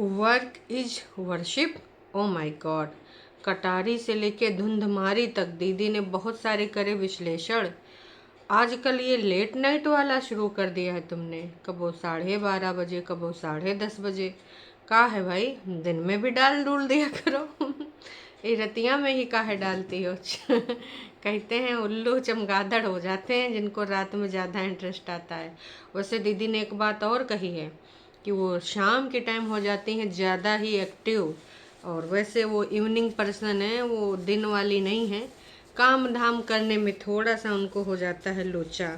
Work is worship. O my God. कटारी से लेके धुंधमारी तक दीदी ने बहुत सारे करे विश्लेषण। आजकल ये लेट नाइट वाला शुरू कर दिया है तुमने, कबो 12:30 बजे, कबो 10:30 बजे। का है भाई, दिन में भी डाल डूल दिया करो। ये रतिया में ही काहे डालती हो? कहते हैं उल्लू चमगादड़ हो जाते हैं जिनको रात में ज़्यादा इंटरेस्ट आता है। वैसे दीदी ने एक बात और कही है कि वो शाम के टाइम हो जाती हैं ज़्यादा ही एक्टिव, और वैसे वो इवनिंग पर्सन है, वो दिन वाली नहीं है। काम धाम करने में थोड़ा सा उनको हो जाता है लोचा।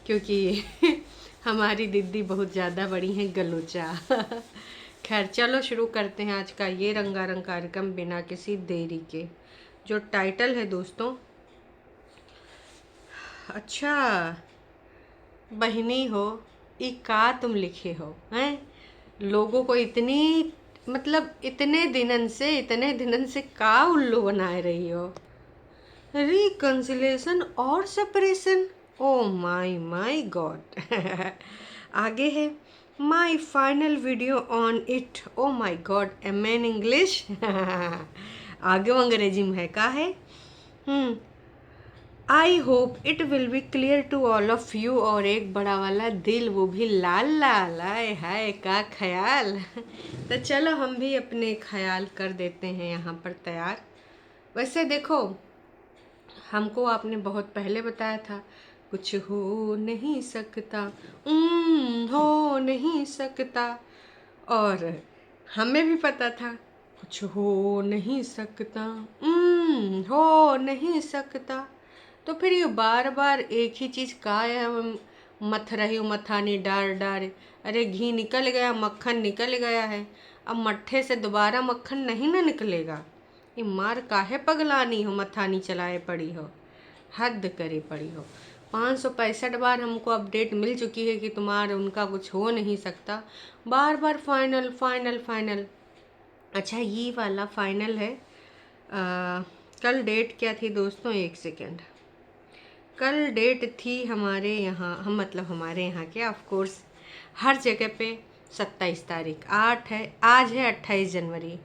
क्योंकि हमारी दीदी बहुत ज़्यादा बड़ी हैं गलोचा। खैर चलो शुरू करते हैं आज का ये रंगारंग कार्यक्रम बिना किसी देरी के। जो टाइटल है दोस्तों, अच्छा बहिनी हो ई का तुम लिखे हो हैं। लोगों को इतनी, मतलब इतने दिनन से का उल्लू बनाए रही हो। रिकंसिलेशन और separation, oh my my god. आगे है my final video on it. Oh my god, M N English. आगे वो अंग्रेजी में है का है। I hope it will be clear to all of you. और एक बड़ा वाला दिल, वो भी लाल लाल। आए हाय का ख्याल। तो चलो हम भी अपने ख्याल कर देते हैं यहाँ पर तैयार। वैसे देखो, हमको आपने बहुत पहले बताया था कुछ हो नहीं सकता, हो नहीं सकता। और हमें भी पता था कुछ हो नहीं सकता, हो नहीं सकता। तो फिर ये बार बार एक ही चीज़ का है, मथ रही हूँ मथानी डार डार। अरे घी निकल गया, मक्खन निकल गया है, अब मट्ठे से दोबारा मक्खन नहीं ना निकलेगा। ये मार काहे पगलानी हो, मथानी चलाए पड़ी हो, हद करी पड़ी हो। 565 बार हमको अपडेट मिल चुकी है कि तुम्हारा उनका कुछ हो नहीं सकता। बार बार फाइनल फाइनल फाइनल। अच्छा ये वाला फाइनल है। कल डेट क्या थी दोस्तों, एक सेकेंड। कल डेट थी हमारे यहाँ, हमारे यहाँ के ऑफ कोर्स हर जगह पे 27 तारीख। 8 है, आज है 28 जनवरी।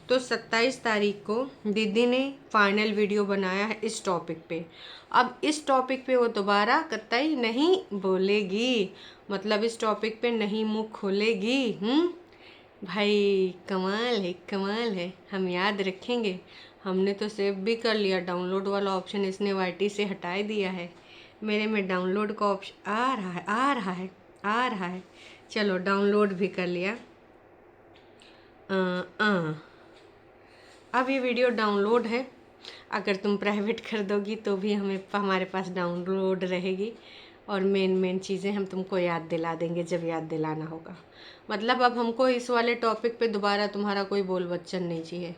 तो 27 तारीख को दीदी ने फाइनल वीडियो बनाया है इस टॉपिक पे। अब इस टॉपिक पे वो दोबारा कतई नहीं बोलेगी, मतलब इस टॉपिक पे नहीं मुँह खोलेगी। भाई कमाल है, कमाल है। हम याद रखेंगे। हमने तो सेव भी कर लिया, डाउनलोड वाला ऑप्शन इसने वाईटी से हटा दिया है। मेरे में डाउनलोड का ऑप्शन आ रहा है, आ रहा है, आ रहा है। चलो डाउनलोड भी कर लिया। अब ये वीडियो डाउनलोड है। अगर तुम प्राइवेट कर दोगी तो भी हमारे पास डाउनलोड रहेगी, और मेन चीज़ें हम तुमको याद दिला देंगे जब याद दिलाना होगा। मतलब अब हमको इस वाले टॉपिक पे दोबारा तुम्हारा कोई बोल बच्चन नहीं चाहिए,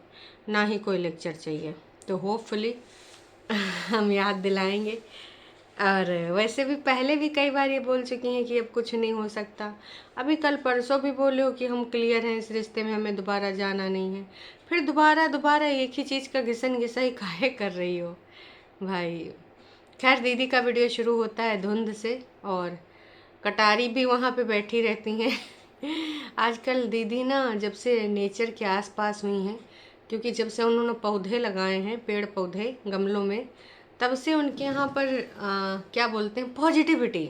ना ही कोई लेक्चर चाहिए। तो होपफुली हम याद दिलाएंगे। और वैसे भी पहले भी कई बार ये बोल चुकी हैं कि अब कुछ नहीं हो सकता। अभी कल परसों भी बोले हो कि हम क्लियर हैं इस रिश्ते में, हमें दोबारा जाना नहीं है। फिर दोबारा दोबारा एक ही चीज़ का घिसन घिसाई काहे कर रही हो भाई। खैर दीदी का वीडियो शुरू होता है धुंध से, और कटारी भी वहाँ पे बैठी रहती हैं। आजकल दीदी ना जब से नेचर के आसपास हुई हैं, क्योंकि जब से उन्होंने पौधे लगाए हैं, पेड़ पौधे गमलों में, तब से उनके यहाँ पर क्या बोलते हैं, पॉजिटिविटी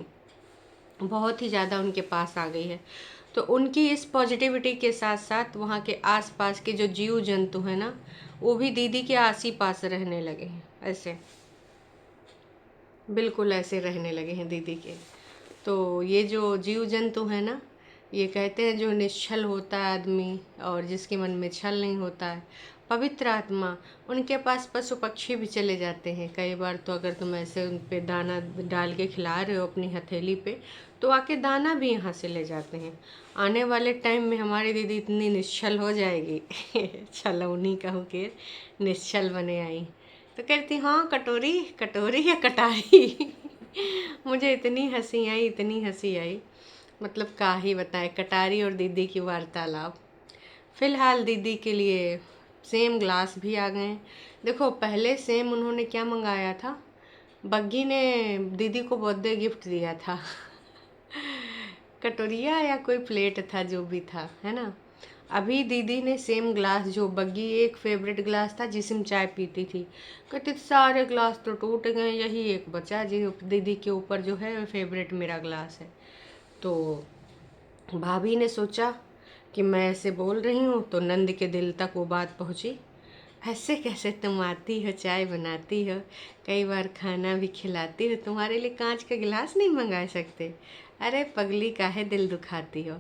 बहुत ही ज़्यादा उनके पास आ गई है। तो उनकी इस पॉजिटिविटी के साथ साथ वहाँ के आसपास के जो जीव जंतु हैं ना, वो भी दीदी के आस ही पास रहने लगे हैं। ऐसे बिल्कुल ऐसे रहने लगे हैं दीदी के। तो ये जो जीव जंतु हैं ना, ये कहते हैं जो निश्चल होता है आदमी, और जिसके मन में छल नहीं होता है, पवित्र आत्मा, उनके पास पशु पक्षी भी चले जाते हैं। कई बार तो अगर तुम ऐसे उन पे दाना डाल के खिला रहे हो अपनी हथेली पे, तो आके दाना भी यहाँ से ले जाते हैं। आने वाले टाइम में हमारी दीदी इतनी निश्चल हो जाएगी। छलौनी कहूँ के निश्चल बने आई तो कहती हाँ कटोरी, कटोरी या कटारी। मुझे इतनी हंसी आई, इतनी हंसी आई, मतलब का ही बताए। कटारी और दीदी की वार्तालाप। फिलहाल दीदी के लिए सेम ग्लास भी आ गए। देखो पहले सेम उन्होंने क्या मंगाया था, बग्गी ने दीदी को बर्थडे गिफ्ट दिया था। कटोरिया या कोई प्लेट था, जो भी था, है ना। अभी दीदी ने सेम ग्लास, जो बग्गी एक फेवरेट ग्लास था जिसमें चाय पीती थी, कहती थी सारे ग्लास तो टूट गए, यही एक बचा जी दीदी के ऊपर जो है फेवरेट मेरा ग्लास है। तो भाभी ने सोचा कि मैं ऐसे बोल रही हूँ तो नंद के दिल तक वो बात पहुँची। ऐसे कैसे तुम आती हो, चाय बनाती हो, कई बार खाना भी खिलाती हो, तुम्हारे लिए कांच का गिलास नहीं मंगा सकते? अरे पगली काहे दिल दुखाती हो।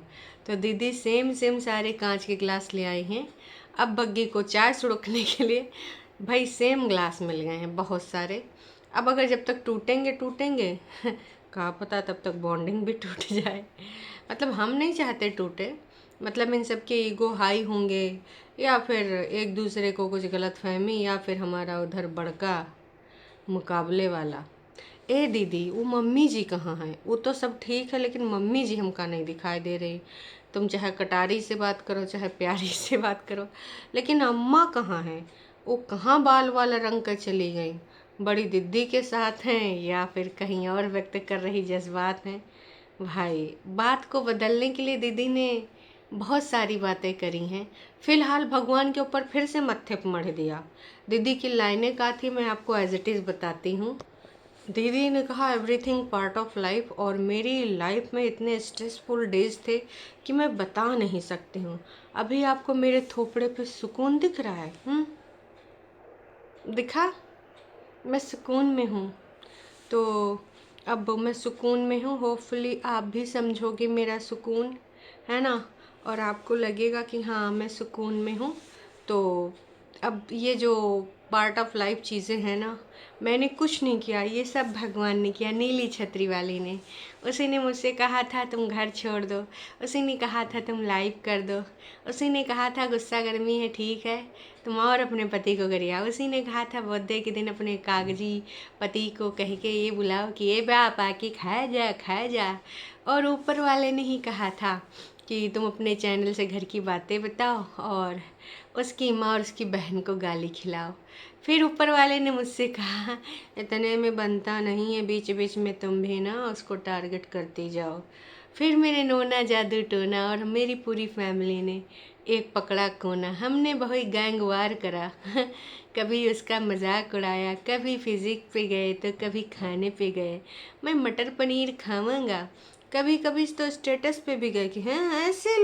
तो दीदी सेम सेम सारे कांच के गिलास ले आई हैं। अब बग्गी को चाय सुड़कने के लिए भाई सेम ग्लास मिल गए हैं बहुत सारे। अब अगर जब तक टूटेंगे टूटेंगे कहाँ पता तब तक बॉन्डिंग भी टूट जाए। मतलब हम नहीं चाहते टूटे, मतलब इन सब के ईगो हाई होंगे, या फिर एक दूसरे को कुछ गलत फहमी, या फिर हमारा उधर बड़का मुकाबले वाला। ए दीदी, वो मम्मी जी कहाँ हैं? वो तो सब ठीक है, लेकिन मम्मी जी हमका नहीं दिखाई दे रही। तुम चाहे कटारी से बात करो, चाहे प्यारी से बात करो, लेकिन अम्मा कहाँ हैं? वो कहाँ बाल वाला रंग कर चली गई? बड़ी दीदी के साथ हैं या फिर कहीं और व्यक्त कर रही जज्बात हैं? भाई बात को बदलने के लिए दीदी ने बहुत सारी बातें करी हैं। फिलहाल भगवान के ऊपर फिर से मत्थे पर मढ़ दिया। दीदी की लाइनें क्या थी मैं आपको एज इट इज़ बताती हूँ। दीदी ने कहा एवरीथिंग पार्ट ऑफ लाइफ, और मेरी लाइफ में इतने स्ट्रेसफुल डेज थे कि मैं बता नहीं सकती हूँ। अभी आपको मेरे थोपड़े पे सुकून दिख रहा है? दिखा? मैं सुकून में हूँ। तो अब मैं सुकून में हूँ, होपफुली आप भी समझोगे मेरा सुकून, है ना, और आपको लगेगा कि हाँ मैं सुकून में हूँ। तो अब ये जो पार्ट ऑफ लाइफ चीज़ें हैं ना, मैंने कुछ नहीं किया, ये सब भगवान ने किया, नीली छतरी वाली ने। उसी ने मुझसे कहा था तुम घर छोड़ दो, उसी ने कहा था तुम लाइव कर दो, उसी ने कहा था गुस्सा गर्मी है ठीक है, तुम और अपने पति को करिए, उसी ने कहा था बर्थडे के दिन अपने कागजी पति को कह के ये बुलाओ कि ये बाप आके खाया जा खाया जा। और ऊपर वाले ने ही कहा था कि तुम अपने चैनल से घर की बातें बताओ और उसकी माँ और उसकी बहन को गाली खिलाओ। फिर ऊपर वाले ने मुझसे कहा इतने में बनता नहीं है, बीच बीच में तुम भी ना उसको टारगेट करती जाओ। फिर मेरे नोना जादू टोना और मेरी पूरी फैमिली ने एक पकड़ा कोना, हमने बहुत गैंग वार करा कभी उसका मजाक उड़ाया, कभी फिजिक पे गए तो कभी खाने पे गए, मैं मटर पनीर खाऊंगा, कभी कभी तो स्टेटस पे भी गए कि हैं ऐसे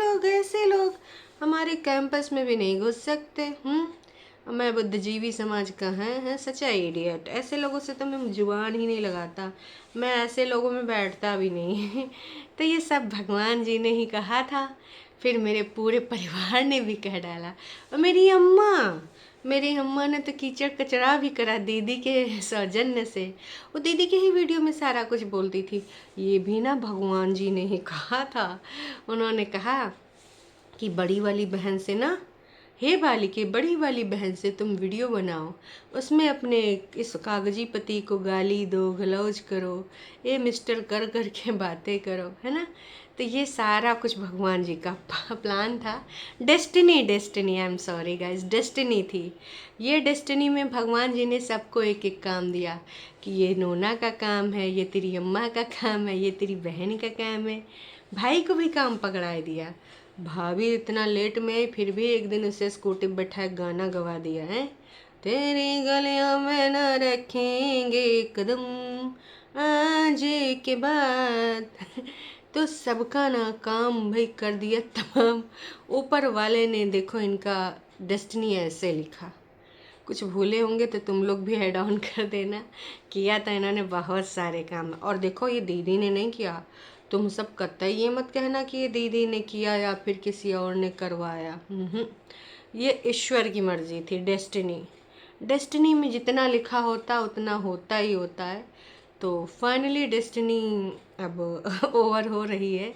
लोग हमारे कैंपस में भी नहीं घुस सकते। मैं बुद्धिजीवी समाज का है सच्चा इडियट। ऐसे लोगों से तो मैं जुबान ही नहीं लगाता, मैं ऐसे लोगों में बैठता भी नहीं तो ये सब भगवान जी ने ही कहा था। फिर मेरे पूरे परिवार ने भी कह डाला, और मेरी अम्मा ने तो कीचड़ कचरा भी करा दीदी के सौजन्य से। वो दीदी के ही वीडियो में सारा कुछ बोलती थी। ये भी ना भगवान जी ने ही कहा था। उन्होंने कहा कि बड़ी वाली बहन से ना, हे बालिके बड़ी वाली बहन से तुम वीडियो बनाओ, उसमें अपने इस कागजी पति को गाली दो, गलौज करो, ये मिस्टर कर कर के बातें करो, है ना। तो ये सारा कुछ भगवान जी का प्लान था। Destiny I am sorry guys, destiny थी ये। डेस्टिनी में भगवान जी ने सबको एक एक काम दिया कि ये नोना का काम है, ये तेरी अम्मा का काम है, ये तेरी बहन का काम है। भाई को भी काम पकड़ा दिया। भाभी इतना लेट में आई, फिर भी एक दिन उसे स्कूटी बैठा गाना गवा दिया है, तेरी गलियों में न रखेंगे कदम आज के बाद तो सबका ना काम भाई कर दिया तमाम। ऊपर वाले ने देखो इनका डेस्टिनी ऐसे लिखा। कुछ भूले होंगे तो तुम लोग भी ऐड ऑन कर देना। किया था इन्होंने बहुत सारे काम, और देखो ये दीदी ने नहीं किया। तुम सब कतई ये मत कहना कि ये दीदी ने किया या फिर किसी और ने करवाया। ये ईश्वर की मर्जी थी, डेस्टिनी में जितना लिखा होता उतना होता ही होता है। तो फाइनली डेस्टिनी अब ओवर हो रही है।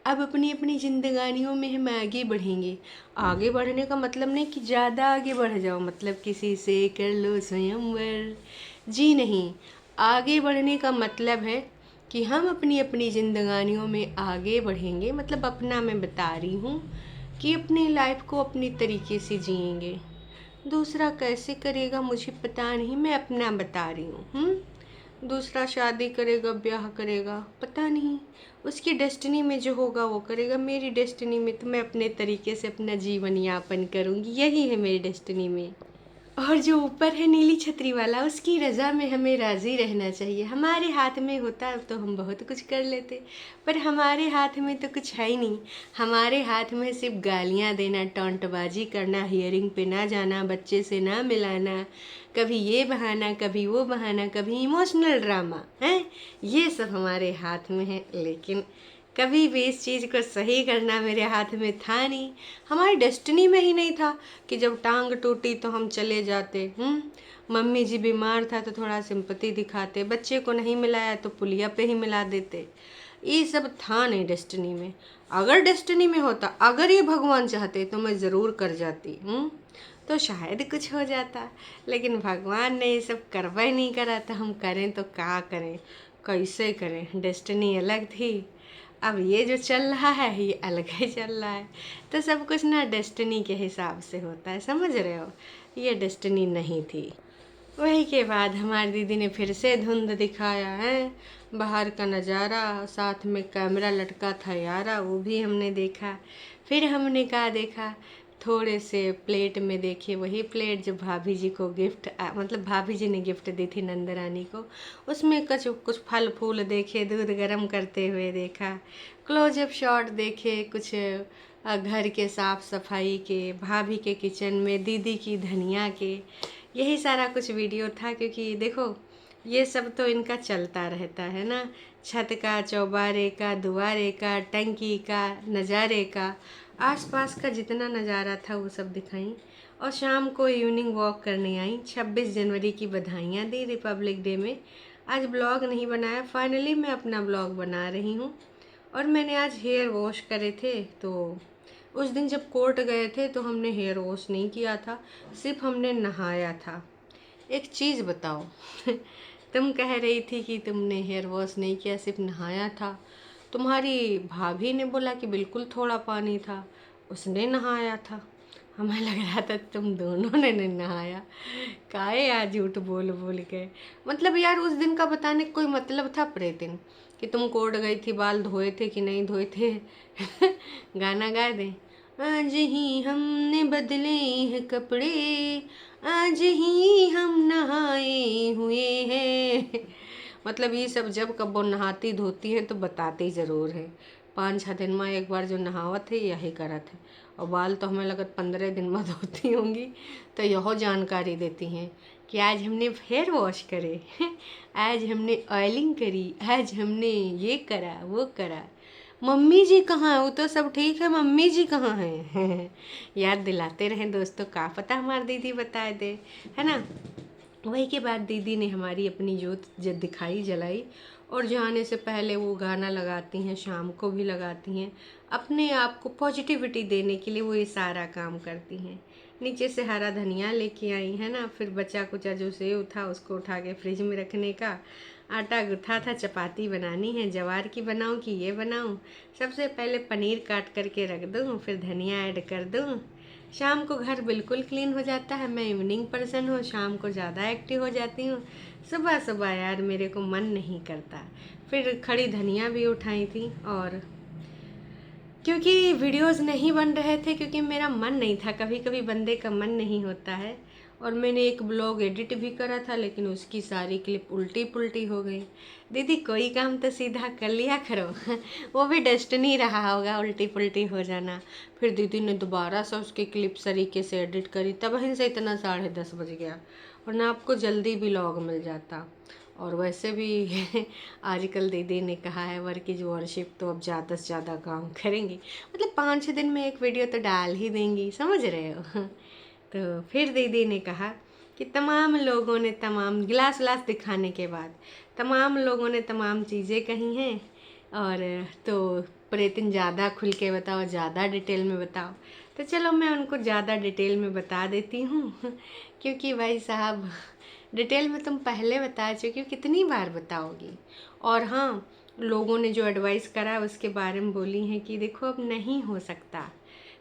अब अपनी अपनी जिंदगानियों में हम आगे बढ़ेंगे। आगे बढ़ने का मतलब नहीं कि ज़्यादा आगे बढ़ जाओ, मतलब किसी से कर लो स्वयंवर, जी नहीं। आगे बढ़ने का मतलब है कि हम अपनी अपनी जिंदगानियों में आगे बढ़ेंगे। मतलब अपना मैं बता रही हूँ कि अपनी लाइफ को अपनी तरीके से जिएंगे। दूसरा कैसे करेगा मुझे पता नहीं, मैं अपना बता रही हूँ। दूसरा शादी करेगा, ब्याह करेगा, पता नहीं उसकी डेस्टिनी में जो होगा वो करेगा। मेरी डेस्टिनी में तो मैं अपने तरीके से अपना जीवन यापन करूँगी, यही है मेरी डेस्टिनी में। और जो ऊपर है नीली छतरी वाला, उसकी रज़ा में हमें राज़ी रहना चाहिए। हमारे हाथ में होता तो हम बहुत कुछ कर लेते, पर हमारे हाथ में तो कुछ है ही नहीं। हमारे हाथ में सिर्फ गालियाँ देना, टॉन्टबाजी करना, हियरिंग पे ना जाना, बच्चे से ना मिलाना, कभी ये बहाना, कभी वो बहाना, कभी इमोशनल ड्रामा है, ये सब हमारे हाथ में है। लेकिन कभी भी इस चीज़ को सही करना मेरे हाथ में था नहीं, हमारी डेस्टिनी में ही नहीं था कि जब टांग टूटी तो हम चले जाते। मम्मी जी बीमार था तो थोड़ा सिंपैथी दिखाते, बच्चे को नहीं मिलाया तो पुलिया पे ही मिला देते। ये सब था नहीं डेस्टिनी में। अगर डेस्टिनी में होता, अगर ये भगवान चाहते तो मैं ज़रूर कर जाती, तो शायद कुछ हो जाता। लेकिन भगवान ने ये सब करवा ही नहीं करा, तो हम करें तो क्या करें, कैसे करें। डेस्टिनी अलग थी, अब ये जो चल रहा है ये अलग ही चल रहा है। तो सब कुछ ना डेस्टिनी के हिसाब से होता है, समझ रहे हो। ये डेस्टिनी नहीं थी। वही के बाद हमारी दीदी ने फिर से धुंध दिखाया है, बाहर का नज़ारा, साथ में कैमरा लटका था यारा, वो भी हमने देखा। फिर हमने कहा देखा, थोड़े से प्लेट में देखे वही प्लेट जो भाभी जी को गिफ्ट मतलब भाभी जी ने गिफ्ट दी थी नंदरानी को। उसमें कुछ फल फूल देखे, दूध गर्म करते हुए देखा, क्लोजअप शॉट देखे, कुछ घर के साफ़ सफाई के, भाभी के किचन में, दीदी की धनिया के, यही सारा कुछ वीडियो था। क्योंकि देखो ये सब तो इनका चलता रहता है ना, छत का, चौबारे का, दुआरे का, टंकी का, नज़ारे का, आसपास का जितना नज़ारा था वो सब दिखाई। और शाम को इवनिंग वॉक करने आई, 26 जनवरी की बधाइयाँ दी रिपब्लिक डे में। आज ब्लॉग नहीं बनाया, फाइनली मैं अपना ब्लॉग बना रही हूँ। और मैंने आज हेयर वॉश करे थे, तो उस दिन जब कोर्ट गए थे तो हमने हेयर वॉश नहीं किया था, सिर्फ हमने नहाया था। एक चीज़ बताओ तुम कह रही थी कि तुमने हेयर वॉश नहीं किया, सिर्फ नहाया था। तुम्हारी भाभी ने बोला कि बिल्कुल थोड़ा पानी था, उसने नहाया था। हमें लग रहा था तुम दोनों ने नहीं नहाया। काहे यार झूठ बोल बोल के, मतलब यार उस दिन का बताने का कोई मतलब था प्रेतिन, कि तुम कोर्ट गई थी, बाल धोए थे कि नहीं धोए थे गाना गा दें, आज ही हमने बदले हैं कपड़े, आज ही हम नहाए हुए हैं मतलब ये सब जब कब वो नहाती धोती है तो बताते ज़रूर है। 5-6 दिन में एक बार जो नहावत है यही करत है। और बाल तो हमें लगत 15 दिन में धोती होंगी, तो यह जानकारी देती हैं कि आज हमने हेयर वॉश करे आज हमने ऑयलिंग करी, आज हमने ये करा वो करा। मम्मी जी कहाँ है, वो तो सब ठीक है, मम्मी जी कहाँ हैं याद दिलाते रहें दोस्तों, का पता हमारी दीदी बताए दे, है ना। वही के बाद दीदी ने हमारी अपनी जोत दिखाई, जलाई। और जाने से पहले वो गाना लगाती हैं, शाम को भी लगाती हैं, अपने आप को पॉजिटिविटी देने के लिए वो ये सारा काम करती हैं। नीचे से हरा धनिया लेके आई है ना, फिर बचा कुचा जो सेव था उसको उठा के फ्रिज में रखने का, आटा गूथा था, चपाती बनानी है, जवार की बनाऊं कि ये बनाऊं। सबसे पहले पनीर काट करके रख दूं, फिर धनिया ऐड कर दूं। शाम को घर बिल्कुल क्लीन हो जाता है। मैं इवनिंग पर्सन हूँ, शाम को ज़्यादा एक्टिव हो जाती हूँ। सुबह सुबह यार मेरे को मन नहीं करता। फिर खड़ी धनिया भी उठाई थी, और क्योंकि वीडियोस नहीं बन रहे थे, क्योंकि मेरा मन नहीं था, कभी कभी बंदे का मन नहीं होता है। और मैंने एक ब्लॉग एडिट भी करा था, लेकिन उसकी सारी क्लिप उल्टी पुल्टी हो गई। दीदी कोई काम तो सीधा कर लिया करो वो भी डेस्टिनी रहा होगा उल्टी पुल्टी हो जाना। फिर दीदी ने दोबारा से उसकी क्लिप तरीके से एडिट करी, तब वहीं से इतना 10:30 बज गया, वरना आपको जल्दी भी व्लॉग मिल जाता। और वैसे भी आजकल दीदी ने कहा है वर्क इज वर्शिप, तो अब ज़्यादा से ज़्यादा काम करेंगी, मतलब 5-6 दिन में एक वीडियो तो डाल ही देंगी, समझ रहे हो तो फिर दीदी ने कहा कि तमाम लोगों ने तमाम गिलास विलास दिखाने के बाद तमाम लोगों ने तमाम चीज़ें कही हैं, और तो प्रेतिन ज़्यादा खुल के बताओ, ज़्यादा डिटेल में बताओ। तो चलो मैं उनको ज़्यादा डिटेल में बता देती हूँ क्योंकि भाई साहब डिटेल में तुम पहले बता चुकी हो, कितनी बार बताओगी। और हाँ, लोगों ने जो एडवाइस करा उसके बारे में बोली हैं कि देखो अब नहीं हो सकता,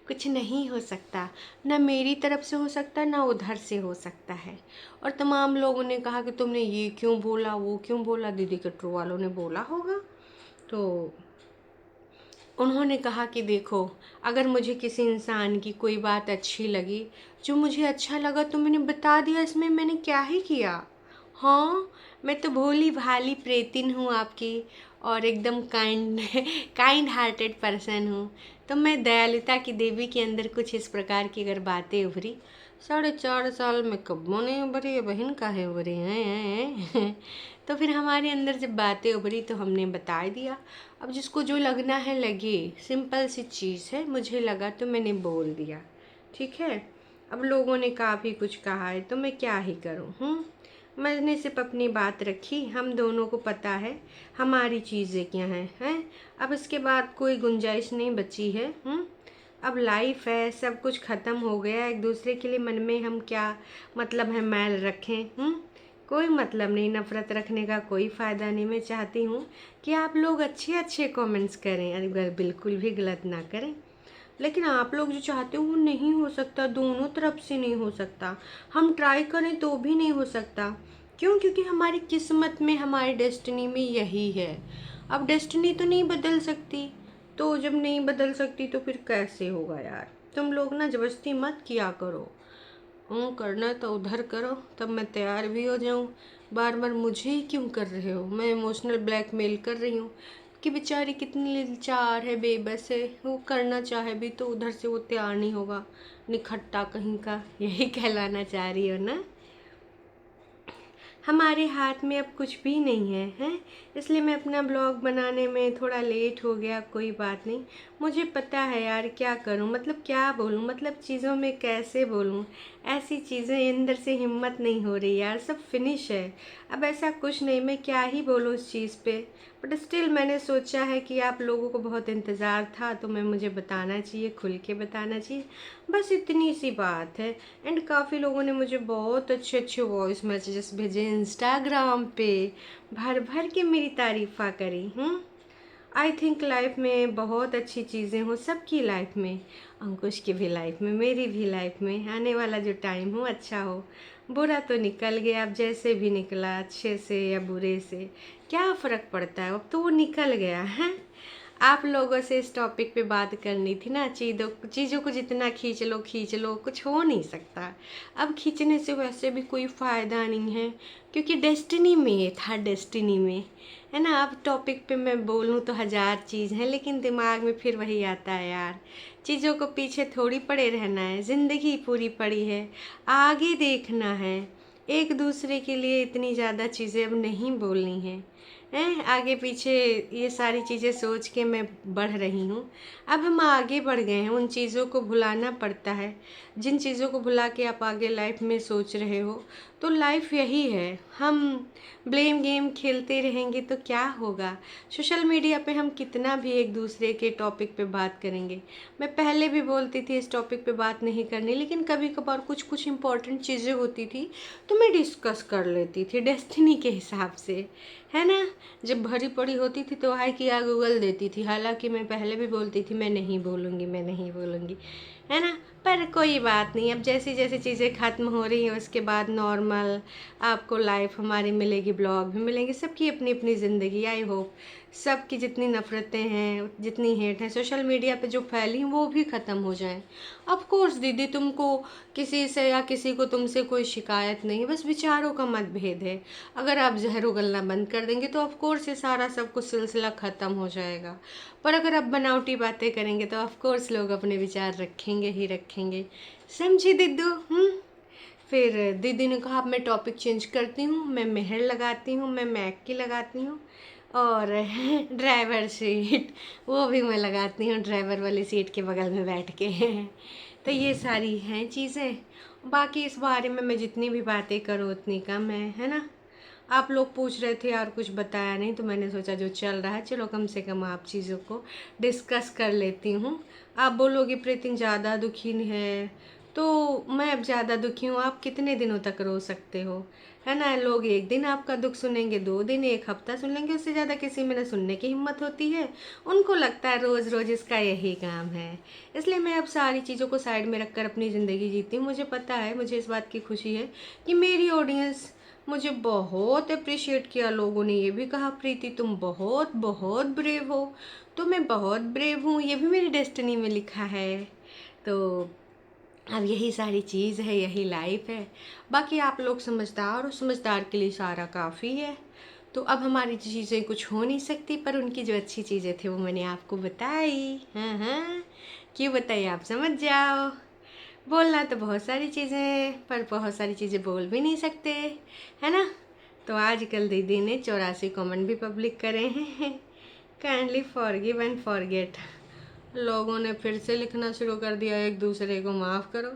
कुछ नहीं हो सकता, ना मेरी तरफ से हो सकता ना उधर से हो सकता है। और तमाम लोगों ने कहा कि तुमने ये क्यों बोला, वो क्यों बोला, दीदी के ट्रू वालों ने बोला होगा। तो उन्होंने कहा कि देखो, अगर मुझे किसी इंसान की कोई बात अच्छी लगी, जो मुझे अच्छा लगा तो मैंने बता दिया, इसमें मैंने क्या ही किया। हाँ, मैं तो भोली भाली प्रेतिन हूँ आपकी, और एकदम काइंड काइंड हार्टेड पर्सन हूँ। तो मैं दयालुता की देवी के अंदर कुछ इस प्रकार की अगर बातें उभरी, 4.5 साल में कब नहीं उभरी है बहन, काहे उभरी हैं। तो फिर हमारे अंदर जब बातें उभरी तो हमने बता दिया। अब जिसको जो लगना है लगे, सिंपल सी चीज़ है, मुझे लगा तो मैंने बोल दिया, ठीक है। अब लोगों ने काफ़ी कुछ कहा है तो मैं क्या ही करूँ। मैंने सिर्फ अपनी बात रखी, हम दोनों को पता है हमारी चीज़ें क्या हैं। अब इसके बाद कोई गुंजाइश नहीं बची है। अब लाइफ है, सब कुछ ख़त्म हो गया, एक दूसरे के लिए मन में हम क्या मतलब है मैल रखें। कोई मतलब नहीं, नफ़रत रखने का कोई फ़ायदा नहीं। मैं चाहती हूँ कि आप लोग अच्छे अच्छे कमेंट्स करें, अगर बिल्कुल भी गलत ना करें। लेकिन आप लोग जो चाहते हो वो नहीं हो सकता, दोनों तरफ से नहीं हो सकता। हम ट्राई करें तो भी नहीं हो सकता। क्यों? क्योंकि हमारी किस्मत में, हमारी डेस्टिनी में यही है। अब डेस्टिनी तो नहीं बदल सकती, तो जब नहीं बदल सकती तो फिर कैसे होगा यार। तुम लोग ना ज़बरदस्ती मत किया करो। करना है तो उधर करो, तब मैं तैयार भी हो जाऊँ। बार बार मुझे ही क्यों कर रहे हो? मैं इमोशनल ब्लैकमेल कर रही हूँ कि बेचारी कितनी लाचार है, बेबस है, वो करना चाहे भी तो उधर से वो तैयार नहीं होगा, निखट्टा कहीं का। यही कहलाना चाह रही हो ना? हमारे हाथ में अब कुछ भी नहीं है, हैं? इसलिए मैं अपना ब्लॉग बनाने में थोड़ा लेट हो गया, कोई बात नहीं। मुझे पता है यार, क्या करूं, मतलब क्या बोलूं, मतलब चीज़ों में कैसे बोलूं। ऐसी चीज़ें अंदर से हिम्मत नहीं हो रही यार, सब फिनिश है। अब ऐसा कुछ नहीं, मैं क्या ही बोलूं इस चीज़ पे। बट स्टिल मैंने सोचा है कि आप लोगों को बहुत इंतज़ार था, तो मैं मुझे बताना चाहिए, खुल के बताना चाहिए, बस इतनी सी बात है। एंड काफ़ी लोगों ने मुझे बहुत अच्छे अच्छे वॉइस मैसेजेस भेजे इंस्टाग्राम पे, भर भर के मेरी तारीफ़ा करी। आई थिंक लाइफ में बहुत अच्छी चीज़ें हों, सबकी लाइफ में, अंकुश की भी लाइफ में, मेरी भी लाइफ में, आने वाला जो टाइम हो अच्छा हो। बुरा तो निकल गया, अब जैसे भी निकला, अच्छे से या बुरे से क्या फ़र्क पड़ता है, अब तो वो निकल गया है। आप लोगों से इस टॉपिक पे बात करनी थी ना, चीज़ों को जितना खींच लो, कुछ हो नहीं सकता। अब खींचने से वैसे भी कोई फ़ायदा नहीं है, क्योंकि डेस्टिनी में था, डेस्टिनी में है ना। अब टॉपिक पे मैं बोलूँ तो हज़ार चीज़ है, लेकिन दिमाग में फिर वही आता है यार, चीज़ों को पीछे थोड़ी पड़े रहना है, ज़िंदगी पूरी पड़ी है, आगे देखना है। एक दूसरे के लिए इतनी ज़्यादा चीज़ें अब नहीं बोलनी है, हैं? आगे पीछे ये सारी चीज़ें सोच के मैं बढ़ रही हूँ। अब हम आगे बढ़ गए हैं, उन चीज़ों को भुलाना पड़ता है। जिन चीज़ों को भुला के आप आगे लाइफ में सोच रहे हो, तो लाइफ यही है। हम ब्लेम गेम खेलते रहेंगे तो क्या होगा। सोशल मीडिया पे हम कितना भी एक दूसरे के टॉपिक पे बात करेंगे। मैं पहले भी बोलती थी इस टॉपिक पे बात नहीं करनी, लेकिन कभी कभार कुछ कुछ इम्पोर्टेंट चीज़ें होती थी तो मैं डिस्कस कर लेती थी डेस्टिनी के हिसाब से, है ना। जब भरी पड़ी होती थी तो हाय किया गूगल देती थी, हालांकि मैं पहले भी बोलती थी मैं नहीं बोलूँगी, मैं नहीं बोलूँगी, है ना। पर कोई बात नहीं, अब जैसी जैसी चीज़ें ख़त्म हो रही हैं उसके बाद नॉर्मल आपको लाइफ हमारी मिलेगी, ब्लॉग भी मिलेंगे, सबकी अपनी अपनी ज़िंदगी। आई होप सबकी जितनी नफ़रतें हैं, जितनी हेट है सोशल मीडिया पे जो फैली हैं, वो भी ख़त्म हो जाएं। ऑफ कोर्स दीदी, तुमको किसी से या किसी को तुमसे कोई शिकायत नहीं है, बस विचारों का मतभेद है। अगर आप जहर उगलना बंद कर देंगे तो ऑफ कोर्स ये सारा सब कुछ सिलसिला ख़त्म हो जाएगा। पर अगर आप बनावटी बातें करेंगे तो ऑफ कोर्स लोग अपने विचार रखेंगे ही रखेंगे। समझी दीदू? फिर दीदी ने कहा अब मैं टॉपिक चेंज करती हूँ, मैं मेहर लगाती हूँ, मैं मैक की लगाती हूँ, और ड्राइवर सीट वो भी मैं लगाती हूँ, ड्राइवर वाली सीट के बगल में बैठ के। तो ये सारी हैं चीज़ें। बाकी इस बारे में मैं जितनी भी बातें करूँ उतनी कम है ना। आप लोग पूछ रहे थे यार कुछ बताया नहीं, तो मैंने सोचा जो चल रहा है चलो कम से कम आप चीज़ों को डिस्कस कर लेती हूँ। आप बोलोगे प्रीति ज़्यादा दुखी है, तो मैं अब ज़्यादा दुखी हूँ, आप कितने दिनों तक रो सकते हो, है ना। लोग एक दिन आपका दुख सुनेंगे, 2 दिन, एक हफ्ता सुन लेंगे, उससे ज़्यादा किसी में ना सुनने की हिम्मत होती है। उनको लगता है रोज़ रोज़ इसका यही काम है। इसलिए मैं अब सारी चीज़ों को साइड में रखकर अपनी ज़िंदगी जीती हूँ। मुझे पता है, मुझे इस बात की खुशी है कि मेरी ऑडियंस मुझे बहुत अप्रिशिएट किया। लोगों ने ये भी कहा प्रीति तुम बहुत बहुत ब्रेव हो। तो मैं बहुत ब्रेव हूँ, ये भी मेरी डेस्टिनी में लिखा है। तो अब यही सारी चीज़ है, यही लाइफ है। बाकी आप लोग समझदार हो, समझदार के लिए सारा काफ़ी है। तो अब हमारी चीज़ें कुछ हो नहीं सकती, पर उनकी जो अच्छी चीज़ें थी वो मैंने आपको बताई। हाँ हाँ, क्यों बताइए, आप समझ जाओ। बोलना तो बहुत सारी चीज़ें हैं, पर बहुत सारी चीज़ें बोल भी नहीं सकते, है ना। तो आजकल दीदी ने 84 कमेंट भी पब्लिक करे हैं। Kindly forgive and forget. लोगों ने फिर से लिखना शुरू कर दिया, एक दूसरे को माफ़ करो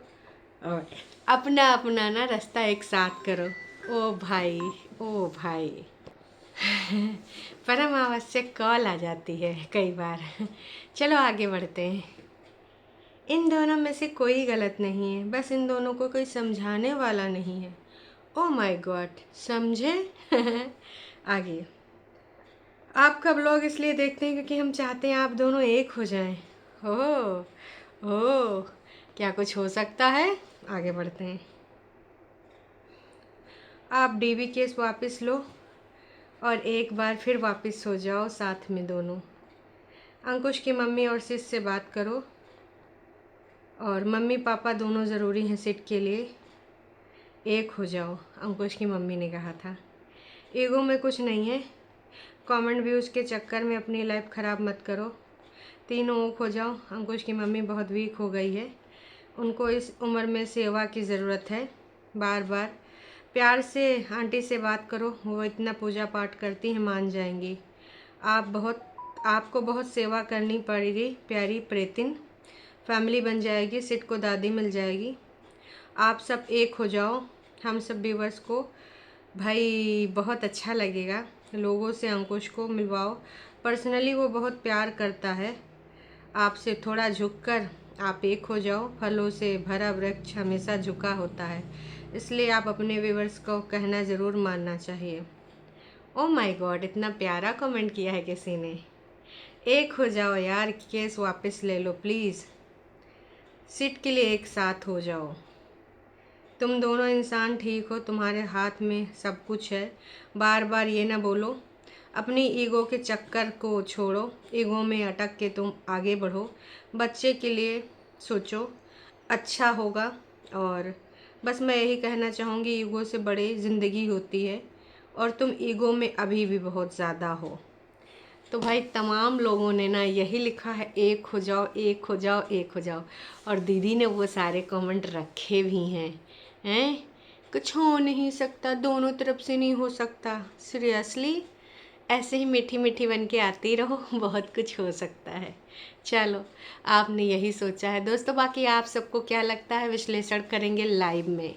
और अपना अपना ना रास्ता एक साथ करो। ओ भाई, ओ भाई। परम आवश्यक कॉल आ जाती है कई बार। चलो आगे बढ़ते हैं। इन दोनों में से कोई गलत नहीं है, बस इन दोनों को कोई समझाने वाला नहीं है। ओ माय गॉड, समझे। आगे। आपका ब्लॉग इसलिए देखते हैं क्योंकि हम चाहते हैं आप दोनों एक हो जाएं। ओह, क्या कुछ हो सकता है। आगे बढ़ते हैं। आप डीवी केस वापस लो और एक बार फिर वापस हो जाओ साथ में दोनों। अंकुश की मम्मी और सिस से बात करो, और मम्मी पापा दोनों ज़रूरी हैं सिट के लिए। एक हो जाओ, अंकुश की मम्मी ने कहा था। ईगो में कुछ नहीं है, कमेंट व्यूज़ के चक्कर में अपनी लाइफ ख़राब मत करो। तीनों एक हो जाओ। अंकुश की मम्मी बहुत वीक हो गई है, उनको इस उम्र में सेवा की ज़रूरत है। बार बार प्यार से आंटी से बात करो, वो इतना पूजा पाठ करती हैं, मान जाएंगी। आपको बहुत सेवा करनी पड़ेगी प्यारी प्रेतिन। फैमिली बन जाएगी, सिट को दादी मिल जाएगी। आप सब एक हो जाओ, हम सब व्यूवर्स को भाई बहुत अच्छा लगेगा। लोगों से अंकुश को मिलवाओ, पर्सनली वो बहुत प्यार करता है आपसे। थोड़ा झुककर आप एक हो जाओ। फलों से भरा वृक्ष हमेशा झुका होता है, इसलिए आप अपने व्यूवर्स को कहना ज़रूर मानना चाहिए। ओ माय गॉड, इतना प्यारा कमेंट किया है किसी ने। एक हो जाओ यार, केस वापस ले लो प्लीज़। सिट के लिए एक साथ हो जाओ। तुम दोनों इंसान ठीक हो, तुम्हारे हाथ में सब कुछ है। बार बार ये ना बोलो, अपनी ईगो के चक्कर को छोड़ो। ईगो में अटक के तुम आगे बढ़ो, बच्चे के लिए सोचो, अच्छा होगा। और बस मैं यही कहना चाहूँगी, ईगो से बड़ी ज़िंदगी होती है, और तुम ईगो में अभी भी बहुत ज़्यादा हो। तो भाई तमाम लोगों ने ना यही लिखा है, एक हो जाओ, एक हो जाओ, एक हो जाओ। और दीदी ने वो सारे कमेंट रखे भी हैं। कुछ हो नहीं सकता, दोनों तरफ से नहीं हो सकता। सीरियसली, ऐसे ही मीठी मीठी बन के आती रहो, बहुत कुछ हो सकता है। चलो, आपने यही सोचा है दोस्तों। बाकी आप सबको क्या लगता है, विश्लेषण करेंगे लाइव में।